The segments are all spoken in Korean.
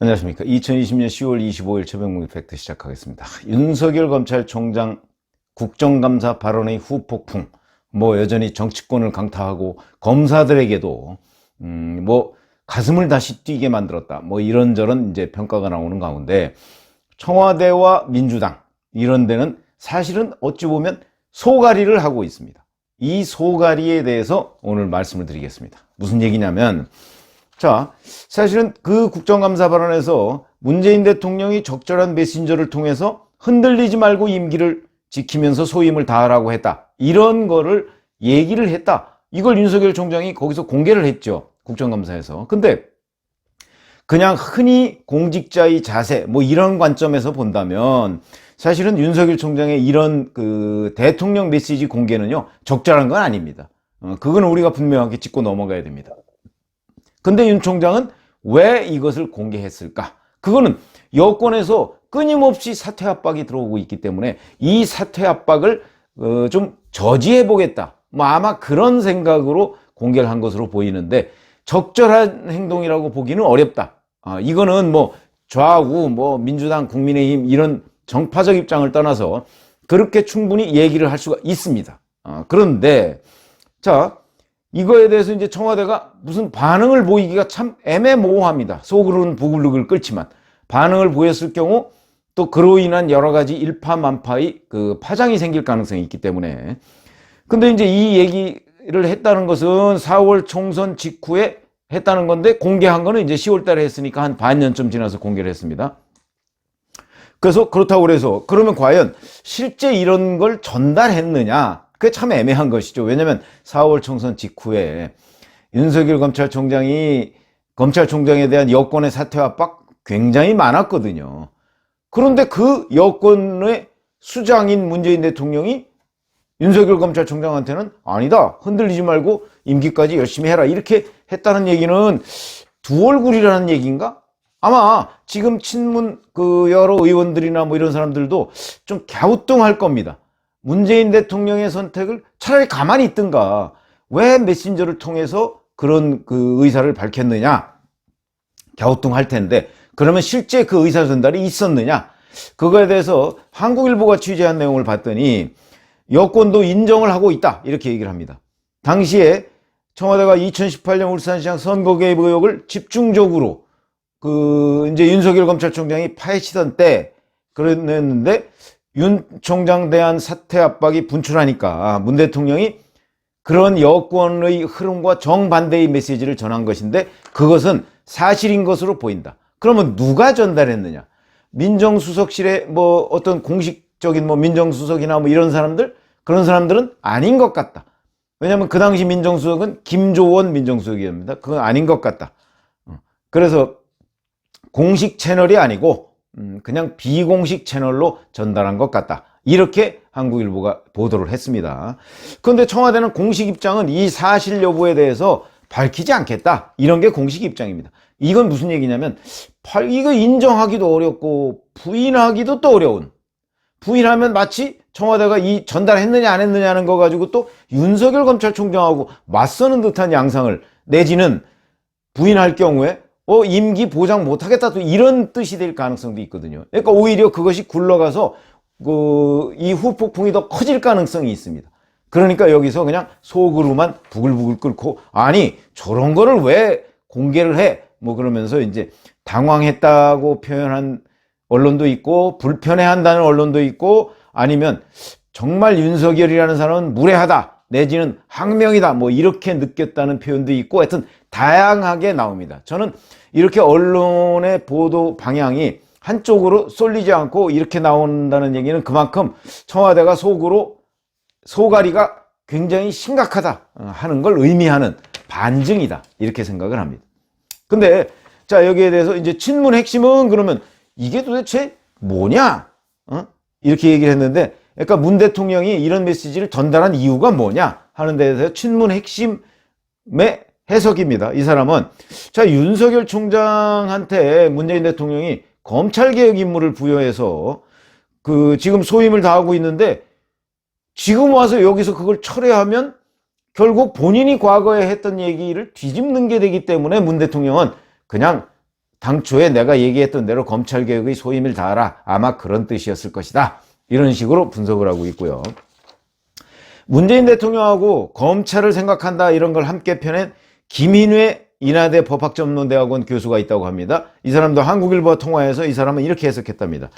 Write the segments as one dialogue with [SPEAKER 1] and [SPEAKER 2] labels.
[SPEAKER 1] 안녕하십니까. 2020년 10월 25일 최병묵 팩트 시작하겠습니다. 윤석열 검찰총장 국정감사 발언의 후폭풍, 여전히 정치권을 강타하고 검사들에게도 가슴을 다시 뛰게 만들었다, 이런저런 이제 평가가 나오는 가운데, 청와대와 민주당 이런 데는 사실은 어찌 보면 소가리를 하고 있습니다. 이 소가리에 대해서 오늘 말씀을 드리겠습니다. 무슨 얘기냐면, 자, 사실은 그 국정감사 발언에서 문재인 대통령이 적절한 메신저를 통해서 흔들리지 말고 임기를 지키면서 소임을 다하라고 했다, 이런 거를 얘기를 했다, 이걸 윤석열 총장이 거기서 공개를 했죠, 국정감사에서. 근데 그냥 흔히 공직자의 자세 이런 관점에서 본다면 사실은 윤석열 총장의 이런 그 대통령 메시지 공개는요 적절한 건 아닙니다. 그건 우리가 분명하게 짚고 넘어가야 됩니다. 근데 윤 총장은 왜 이것을 공개했을까? 그거는 여권에서 끊임없이 사퇴 압박이 들어오고 있기 때문에 이 사퇴 압박을 좀 저지해 보겠다, 아마 그런 생각으로 공개를 한 것으로 보이는데, 적절한 행동이라고 보기는 어렵다. 이거는 좌우 민주당, 국민의힘 이런 정파적 입장을 떠나서 그렇게 충분히 얘기를 할 수가 있습니다. 그런데 자, 이거에 대해서 이제 청와대가 무슨 반응을 보이기가 참 애매모호합니다. 속으로는 부글부글 끓지만 반응을 보였을 경우 또 그로 인한 여러 가지 일파만파의 그 파장이 생길 가능성이 있기 때문에. 근데 이제 이 얘기를 했다는 것은 4월 총선 직후에 했다는 건데, 공개한 거는 이제 10월 달에 했으니까 한 반년쯤 지나서 공개를 했습니다. 그래서 그렇다고 그래서 그러면 과연 실제 이런 걸 전달했느냐? 그게 참 애매한 것이죠. 왜냐하면 4월 총선 직후에 윤석열 검찰총장에 대한 여권의 사퇴 압박 굉장히 많았거든요. 그런데 그 여권의 수장인 문재인 대통령이 윤석열 검찰총장한테는 아니다, 흔들리지 말고 임기까지 열심히 해라, 이렇게 했다는 얘기는 두 얼굴이라는 얘기인가? 아마 지금 친문 여러 의원들이나 이런 사람들도 좀 갸우뚱할 겁니다. 문재인 대통령의 선택을 차라리 가만히 있든가, 왜 메신저를 통해서 그런 그 의사를 밝혔느냐, 갸우뚱할 텐데, 그러면 실제 그 의사 전달이 있었느냐, 그거에 대해서 한국일보가 취재한 내용을 봤더니 여권도 인정을 하고 있다, 이렇게 얘기를 합니다. 당시에 청와대가 2018년 울산시장 선거 개입 의혹을 집중적으로 이제 윤석열 검찰총장이 파헤치던 때 그랬는데, 윤 총장 대한 사퇴 압박이 분출하니까 문 대통령이 그런 여권의 흐름과 정반대의 메시지를 전한 것인데, 그것은 사실인 것으로 보인다. 그러면 누가 전달했느냐? 민정수석실의 어떤 공식적인 민정수석이나 이런 사람들? 그런 사람들은 아닌 것 같다. 왜냐하면 그 당시 민정수석은 김조원 민정수석이었습니다. 그건 아닌 것 같다. 그래서 공식 채널이 아니고 그냥 비공식 채널로 전달한 것 같다, 이렇게 한국일보가 보도를 했습니다. 그런데 청와대는 공식 입장은 이 사실 여부에 대해서 밝히지 않겠다, 이런 게 공식 입장입니다. 이건 무슨 얘기냐면, 이거 인정하기도 어렵고 부인하기도 또 어려운, 부인하면 마치 청와대가 이 전달했느냐 안 했느냐는 거 가지고 또 윤석열 검찰총장하고 맞서는 듯한 양상을, 내지는 부인할 경우에 임기 보장 못하겠다, 또 이런 뜻이 될 가능성도 있거든요. 그러니까 오히려 그것이 굴러가서 이 후폭풍이 더 커질 가능성이 있습니다. 그러니까 여기서 그냥 속으로만 부글부글 끓고, 아니 저런 거를 왜 공개를 해, 그러면서 이제 당황했다고 표현한 언론도 있고, 불편해한다는 언론도 있고, 아니면 정말 윤석열이라는 사람은 무례하다, 내지는 항명이다, 이렇게 느꼈다는 표현도 있고, 하여튼 다양하게 나옵니다. 저는 이렇게 언론의 보도 방향이 한쪽으로 쏠리지 않고 이렇게 나온다는 얘기는 그만큼 청와대가 속으로 소가리가 굉장히 심각하다 하는 걸 의미하는 반증이다, 이렇게 생각을 합니다. 근데 자, 여기에 대해서 이제 친문 핵심은 그러면 이게 도대체 뭐냐? 이렇게 얘기를 했는데, 그러니까 문 대통령이 이런 메시지를 전달한 이유가 뭐냐 하는 데 대해서 친문 핵심의 해석입니다. 이 사람은, 자, 윤석열 총장한테 문재인 대통령이 검찰개혁 임무를 부여해서 지금 소임을 다하고 있는데, 지금 와서 여기서 그걸 철회하면 결국 본인이 과거에 했던 얘기를 뒤집는 게 되기 때문에 문 대통령은 그냥 당초에 내가 얘기했던 대로 검찰개혁의 소임을 다하라. 아마 그런 뜻이었을 것이다. 이런 식으로 분석을 하고 있고요. 문재인 대통령하고 검찰을 생각한다 이런 걸 함께 펴낸 김인회 인하대 법학전문대학원 교수가 있다고 합니다. 이 사람도 한국일보와 통화해서 이 사람은 이렇게 해석했답니다.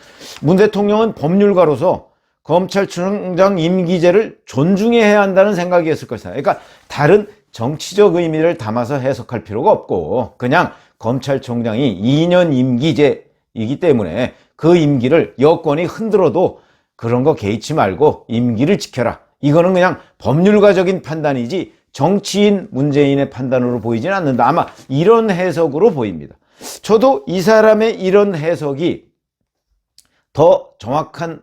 [SPEAKER 1] 문 대통령은 법률가로서 검찰총장 임기제를 존중해야 한다는 생각이었을 것이다. 그러니까 다른 정치적 의미를 담아서 해석할 필요가 없고 그냥 검찰총장이 2년 임기제이기 때문에 그 임기를 여권이 흔들어도 그런 거 개의치 말고 임기를 지켜라. 이거는 그냥 법률가적인 판단이지 정치인 문재인의 판단으로 보이지는 않는다. 아마 이런 해석으로 보입니다. 저도 이 사람의 이런 해석이 더 정확한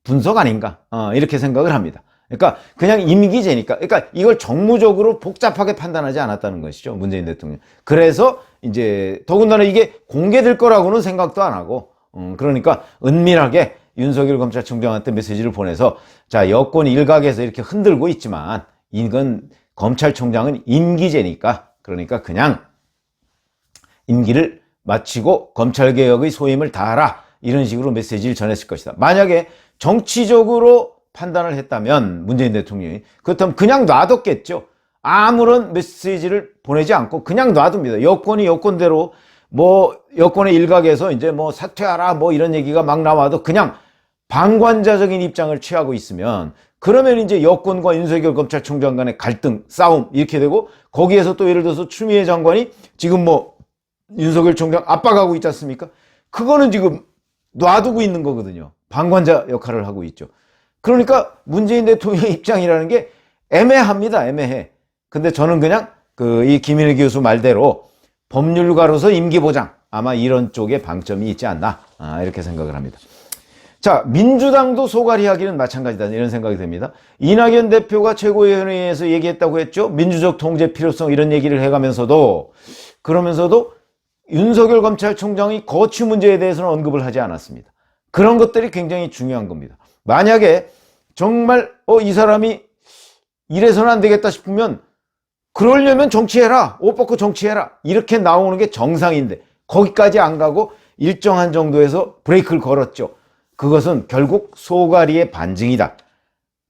[SPEAKER 1] 분석 아닌가 이렇게 생각을 합니다. 그러니까 그냥 임기제니까 그러니까 이걸 정무적으로 복잡하게 판단하지 않았다는 것이죠. 문재인 대통령. 그래서 이제 더군다나 이게 공개될 거라고는 생각도 안 하고 그러니까 은밀하게 윤석열 검찰총장한테 메시지를 보내서 자 여권 일각에서 이렇게 흔들고 있지만 이건 검찰총장은 임기제니까 그러니까 그냥 임기를 마치고 검찰개혁의 소임을 다하라 이런 식으로 메시지를 전했을 것이다. 만약에 정치적으로 판단을 했다면 문재인 대통령이 그렇다면 그냥 놔뒀겠죠. 아무런 메시지를 보내지 않고 그냥 놔둡니다. 여권이 여권대로 뭐 여권의 일각에서 이제 뭐 사퇴하라 뭐 이런 얘기가 막 나와도 그냥 방관자적인 입장을 취하고 있으면 그러면 이제 여권과 윤석열 검찰총장 간의 갈등, 싸움 이렇게 되고 거기에서 또 예를 들어서 추미애 장관이 지금 뭐 윤석열 총장 압박하고 있지 않습니까? 그거는 지금 놔두고 있는 거거든요. 방관자 역할을 하고 있죠. 그러니까 문재인 대통령의 입장이라는 게 애매합니다. 애매해. 근데 저는 그냥 이 김인회 교수 말대로 법률가로서 임기 보장 아마 이런 쪽에 방점이 있지 않나 이렇게 생각을 합니다. 자, 민주당도 소갈이하기는 마찬가지다 이런 생각이 듭니다. 이낙연 대표가 최고위원회에서 얘기했다고 했죠. 민주적 통제 필요성 이런 얘기를 해가면서도 그러면서도 윤석열 검찰총장이 거취 문제에 대해서는 언급을 하지 않았습니다. 그런 것들이 굉장히 중요한 겁니다. 만약에 정말 이 사람이 이래서는 안 되겠다 싶으면 그러려면 정치해라. 옷 벗고 정치해라. 이렇게 나오는 게 정상인데 거기까지 안 가고 일정한 정도에서 브레이크를 걸었죠. 그것은 결국 소갈이의 반증이다.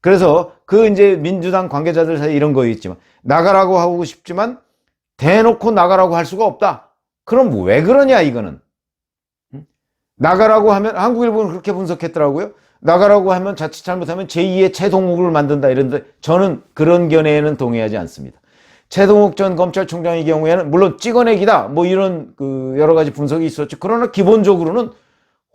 [SPEAKER 1] 그래서 이제 민주당 관계자들 사이에 이런 거 있지만 나가라고 하고 싶지만 대놓고 나가라고 할 수가 없다. 그럼 왜 그러냐 이거는. 나가라고 하면 한국일보는 그렇게 분석했더라고요. 나가라고 하면 자칫 잘못하면 제2의 최동욱을 만든다 이런데 저는 그런 견해에는 동의하지 않습니다. 최동욱 전 검찰총장의 경우에는 물론 찍어내기다 뭐 이런 여러 가지 분석이 있었죠. 그러나 기본적으로는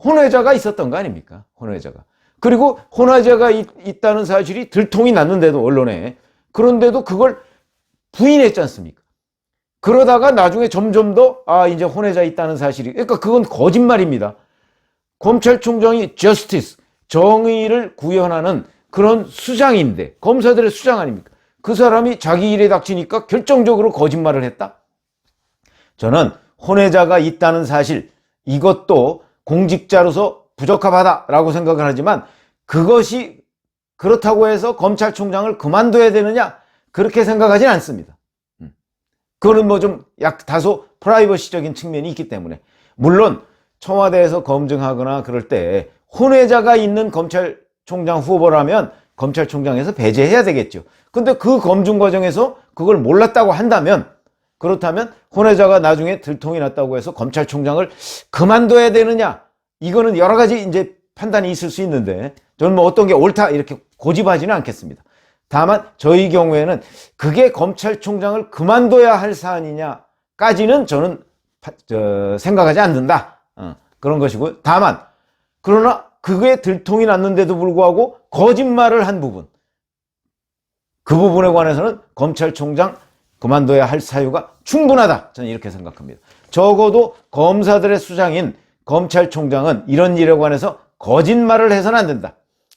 [SPEAKER 1] 혼외자가 있었던 거 아닙니까? 혼외자가. 그리고 혼외자가 있다는 사실이 들통이 났는데도 언론에 그런데도 그걸 부인했지 않습니까? 그러다가 나중에 점점 더 이제 혼외자 있다는 사실이 그러니까 그건 거짓말입니다. 검찰총장이 justice 정의를 구현하는 그런 수장인데 검사들의 수장 아닙니까? 그 사람이 자기 일에 닥치니까 결정적으로 거짓말을 했다? 저는 혼외자가 있다는 사실 이것도 공직자로서 부적합하다라고 생각을 하지만 그것이 그렇다고 해서 검찰총장을 그만둬야 되느냐 그렇게 생각하진 않습니다. 그거는 뭐 좀 다소 프라이버시적인 측면이 있기 때문에 물론 청와대에서 검증하거나 그럴 때 혼외자가 있는 검찰총장 후보라면 검찰총장에서 배제해야 되겠죠. 근데 그 검증 과정에서 그걸 몰랐다고 한다면 그렇다면 혼외자가 나중에 들통이 났다고 해서 검찰총장을 그만둬야 되느냐 이거는 여러 가지 이제 판단이 있을 수 있는데 저는 뭐 어떤 게 옳다 이렇게 고집하지는 않겠습니다. 다만 저희 경우에는 그게 검찰총장을 그만둬야 할 사안이냐까지는 저는 생각하지 않는다 그런 것이고요. 다만 그러나 그게 들통이 났는데도 불구하고 거짓말을 한 부분 그 부분에 관해서는 검찰총장 그만둬야 할 사유가 충분하다 저는 이렇게 생각합니다. 적어도 검사들의 수장인 검찰총장은 이런 일에 관해서 거짓말을 해서는 안 된다.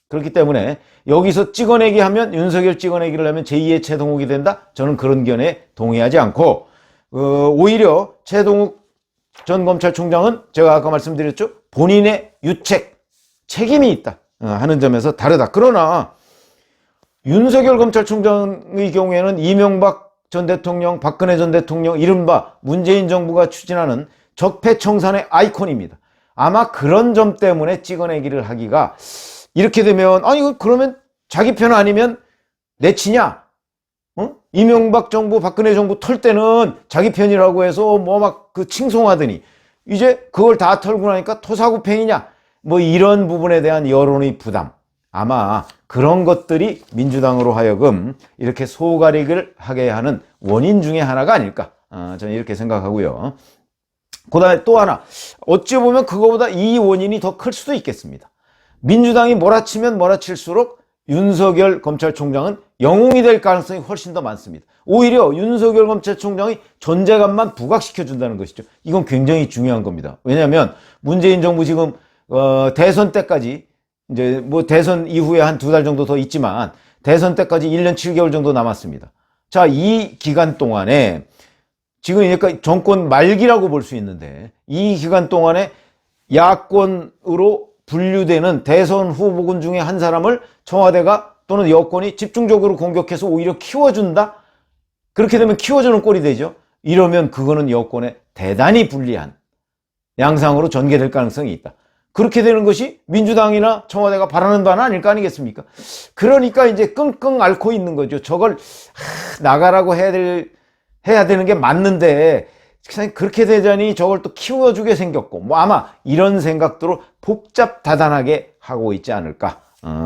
[SPEAKER 1] 그렇기 때문에 여기서 찍어내기 하면 윤석열 찍어내기를 하면 제2의 최동욱이 된다? 저는 그런 견해에 동의하지 않고 오히려 최동욱 전 검찰총장은 제가 아까 말씀드렸죠. 본인의 책임이 있다 하는 점에서 다르다. 그러나 윤석열 검찰총장의 경우에는 이명박 전 대통령, 박근혜 전 대통령, 이른바 문재인 정부가 추진하는 적폐청산의 아이콘입니다. 아마 그런 점 때문에 찍어내기를 하기가, 이렇게 되면 아니 그러면 자기 편 아니면 내치냐? 이명박 정부, 박근혜 정부 털 때는 자기 편이라고 해서 뭐 막 그 칭송하더니 이제 그걸 다 털고 나니까 토사구팽이냐? 뭐 이런 부분에 대한 여론의 부담, 아마 그런 것들이 민주당으로 하여금 이렇게 소가리를 하게 하는 원인 중에 하나가 아닐까, 저는 이렇게 생각하고요. 그 다음에 또 하나, 어찌 보면 그거보다 이 원인이 더 클 수도 있겠습니다. 민주당이 몰아치면 몰아칠수록 윤석열 검찰총장은 영웅이 될 가능성이 훨씬 더 많습니다. 오히려 윤석열 검찰총장의 존재감만 부각시켜준다는 것이죠. 이건 굉장히 중요한 겁니다. 왜냐하면 문재인 정부 지금 대선 때까지, 이제 뭐 대선 이후에 한 2달 정도 더 있지만 대선 때까지 1년 7개월 정도 남았습니다. 자, 이 기간 동안에 지금 그러니까 정권 말기라고 볼 수 있는데, 이 기간 동안에 야권으로 분류되는 대선 후보군 중에 한 사람을 청와대가 또는 여권이 집중적으로 공격해서 오히려 키워준다? 그렇게 되면 키워주는 꼴이 되죠. 이러면 그거는 여권에 대단히 불리한 양상으로 전개될 가능성이 있다. 그렇게 되는 것이 민주당이나 청와대가 바라는 바는 아닐 거 아니겠습니까? 그러니까 이제 끙끙 앓고 있는 거죠. 저걸 나가라고 해야 되는 게 맞는데 그렇게 되자니 저걸 또 키워주게 생겼고, 뭐 아마 이런 생각들로 복잡다단하게 하고 있지 않을까,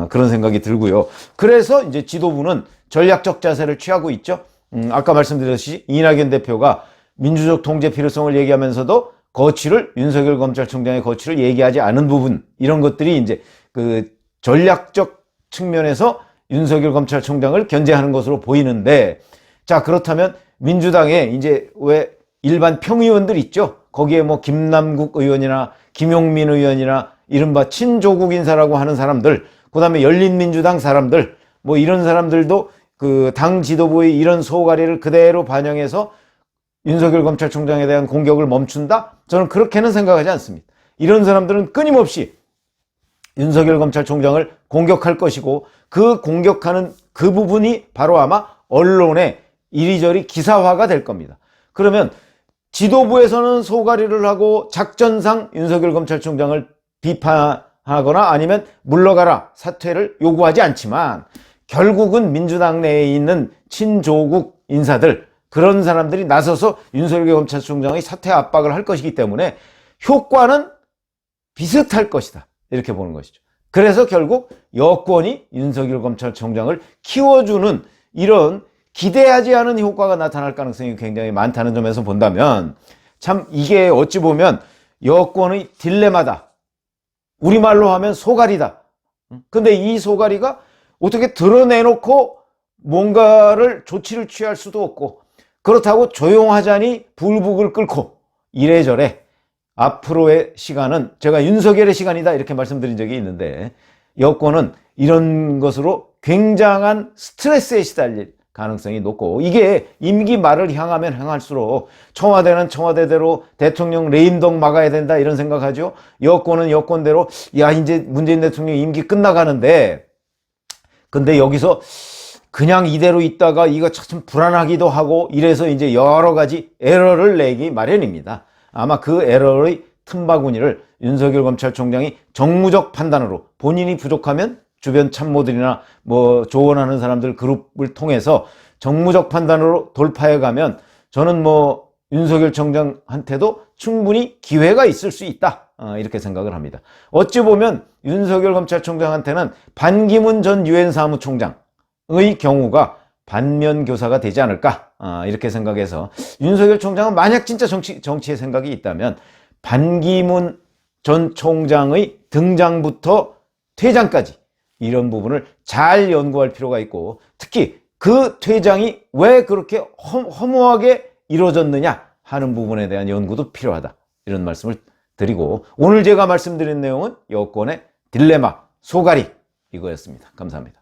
[SPEAKER 1] 그런 생각이 들고요. 그래서 이제 지도부는 전략적 자세를 취하고 있죠. 아까 말씀드렸듯이 이낙연 대표가 민주적 통제 필요성을 얘기하면서도 윤석열 검찰총장의 거취를 얘기하지 않은 부분, 이런 것들이 이제 그 전략적 측면에서 윤석열 검찰총장을 견제하는 것으로 보이는데, 자, 그렇다면 민주당에 이제 왜 일반 평의원들 있죠? 거기에 뭐 김남국 의원이나 김용민 의원이나 이른바 친조국 인사라고 하는 사람들, 그 다음에 열린민주당 사람들, 뭐 이런 사람들도 그 당 지도부의 이런 소가리를 그대로 반영해서 윤석열 검찰총장에 대한 공격을 멈춘다? 저는 그렇게는 생각하지 않습니다. 이런 사람들은 끊임없이 윤석열 검찰총장을 공격할 것이고, 그 공격하는 그 부분이 바로 아마 언론의 이리저리 기사화가 될 겁니다. 그러면 지도부에서는 소가리를 하고 작전상 윤석열 검찰총장을 비판하거나 아니면 물러가라, 사퇴를 요구하지 않지만, 결국은 민주당 내에 있는 친조국 인사들, 그런 사람들이 나서서 윤석열 검찰총장의 사퇴 압박을 할 것이기 때문에 효과는 비슷할 것이다, 이렇게 보는 것이죠. 그래서 결국 여권이 윤석열 검찰총장을 키워주는 이런 기대하지 않은 효과가 나타날 가능성이 굉장히 많다는 점에서 본다면, 참 이게 어찌 보면 여권의 딜레마다. 우리말로 하면 소가리다. 근데 이 소가리가 어떻게 드러내놓고 뭔가를 조치를 취할 수도 없고, 그렇다고 조용하자니 불북을 끓고, 이래저래 앞으로의 시간은 제가 윤석열의 시간이다 이렇게 말씀드린 적이 있는데, 여권은 이런 것으로 굉장한 스트레스에 시달릴 가능성이 높고, 이게 임기 말을 향하면 향할수록 청와대는 청와대대로 대통령 레임덕 막아야 된다 이런 생각하죠. 여권은 여권대로 야 이제 문재인 대통령 임기 끝나가는데, 근데 여기서 그냥 이대로 있다가 이거 참 불안하기도 하고 이래서 이제 여러 가지 에러를 내기 마련입니다. 아마 그 에러의 틈바구니를 윤석열 검찰총장이 정무적 판단으로 본인이 부족하면 주변 참모들이나 뭐 조언하는 사람들 그룹을 통해서 정무적 판단으로 돌파해 가면, 저는 뭐 윤석열 총장한테도 충분히 기회가 있을 수 있다, 이렇게 생각을 합니다. 어찌 보면 윤석열 검찰총장한테는 반기문 전 유엔 사무총장의 경우가 반면교사가 되지 않을까, 이렇게 생각해서 윤석열 총장은 만약 진짜 정치에 생각이 있다면 반기문 전 총장의 등장부터 퇴장까지 이런 부분을 잘 연구할 필요가 있고, 특히 그 퇴장이 왜 그렇게 허무하게 이루어졌느냐 하는 부분에 대한 연구도 필요하다, 이런 말씀을 드리고, 오늘 제가 말씀드린 내용은 여권의 딜레마, 소가리 이거였습니다. 감사합니다.